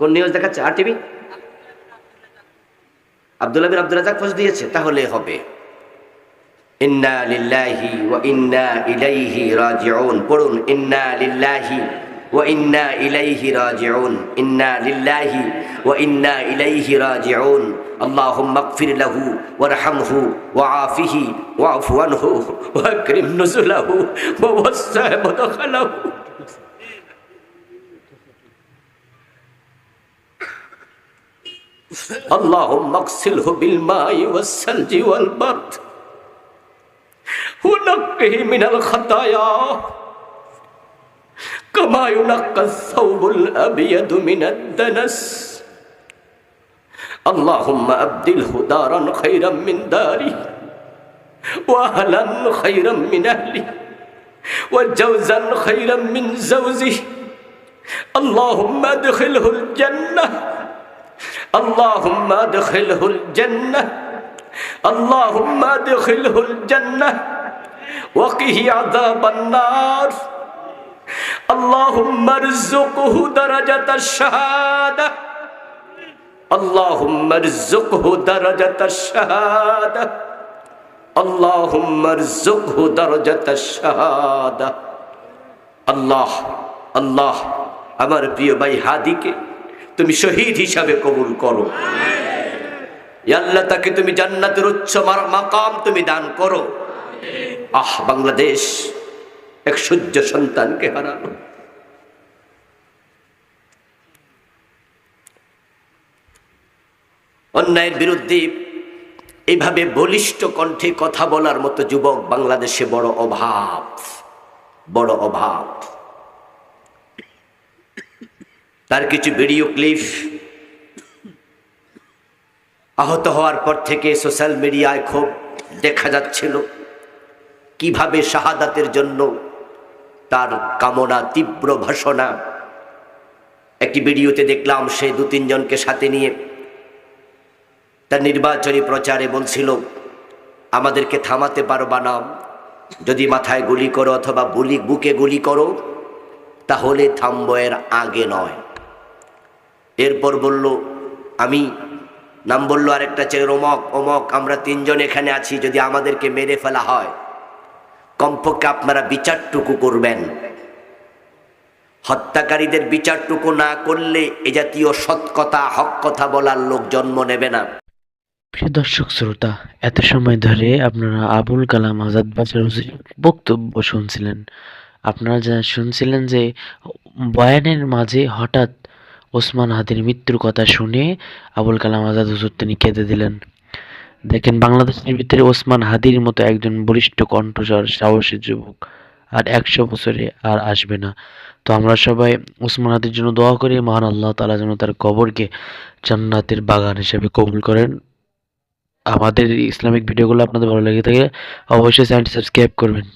কোন নিউজ দেখাচ্ছে? আর টিভি। আব্দুল্লাহ বিন আব্দুর রাজ্জাক পোস্ট দিয়েছে, তাহলে হবে। ইন্না লিল্লাহি ওয়া ইন্না ইলাইহি রাজিউন। পড়ুন, ইন্না লিল্লাহি ওয়া ইন্না ইলাইহি রাজিউন। ইন্না লিল্লাহি ওয়া ইন্না ইলাইহি রাজিউন। আল্লাহুম্মা ইগফির লাহু ওয়ারহামহু ওয়াআফিহি ওয়া'ফু আনহু ওয়া আকরিম নুজুলাহু ওয়া ওয়াসসা মুদখালাহু। আল্লাহুম্মা আগসিলহু বিল মাই ওয়াস সালজি ওয়াল বারদ ونقه من الخطايا كما ينقى الثوب الأبيض من الدنس اللهم أبدله دارا خيرا من داري وأهلا خيرا من أهلي وجوزا خيرا من زوجه اللهم أدخله الجنة اللهم أدخله الجنة اللهم أدخله الجنة وقه عذاب النار اللهم ارزقه درجة الشهادة اللهم ارزقه درجة الشهادة اللهم ارزقه درجة الشهادة আল্লাহ আল্লাহ আমার প্রিয় ভাই হাদিকে তুমি শহীদ হিসাবে কবুল করো। ইয়া আল্লাহ, তাকে তুমি জান্নাতের উচ্চ মাকাম তুমি দান করো। বাংলাদেশ এক সূর্য সন্তানকে হারালো। অন্যায়ের বিরুদ্ধে এইভাবে বলিষ্ঠ কণ্ঠে কথা বলার মতো যুবক বাংলাদেশে বড় অভাব, বড় অভাব। তার কিছু ভিডিও ক্লিপ আহত হওয়ার পর থেকে সোশ্যাল মিডিয়ায় খুব দেখা যাচ্ছিল, কিভাবে শাহাদাতের জন্য তার কামনা, তীব্র ভাষণা। একটি ভিডিওতে দেখলাম সে 2-3 জনকে সাথে নিয়ে তার নির্বাচনী প্রচারে বলছিল, আমাদেরকে থামাতে পারবা না, যদি মাথায় গুলি করো অথবা বুকে গুলি করো তাহলে থামবো, এর আগে নয়। এরপর বলল, আমি নাম বললো আরেকটা ছেলের, অমক অমক, আমরা 3 জন এখানে আছি, যদি আমাদেরকে মেরে ফেলা হয় কমপক্ষে আপনারা বিচারটুকু করবেন। হত্যাকারীদের বিচারটুকু না করলে এ জাতীয় সৎ কথা, হক কথা বলার লোক জন্ম নেবে না। প্রিয় দর্শক শ্রোতা, এত সময় ধরে আপনারা আবুল কালাম আজাদ বাচার বক্তব্য শুনছিলেন। আপনারা যা শুনছিলেন যে বয়ানের মাঝে হঠাৎ ওসমান হাদির মৃত্যুর কথা শুনে আবুল কালাম আজাদ হুজুর তিনি কেঁদে দিলেন। দেখেন, বাংলাদেশের ভিতরে ওসমান হাদির মতো একজন বলিষ্ঠ কণ্ঠস্বর, সাহসী যুবক আর 100 বছরে আর আসবে না। তো আমরা সবাই ওসমান হাদির জন্য দোয়া করি, মহান আল্লাহ তাআলা যেন তার কবরকে জান্নাতের বাগান হিসেবে কবুল করেন। আমাদের ইসলামিক ভিডিওগুলো আপনাদের ভালো লেগে থাকে অবশ্যই চ্যানেলটি সাবস্ক্রাইব করবেন।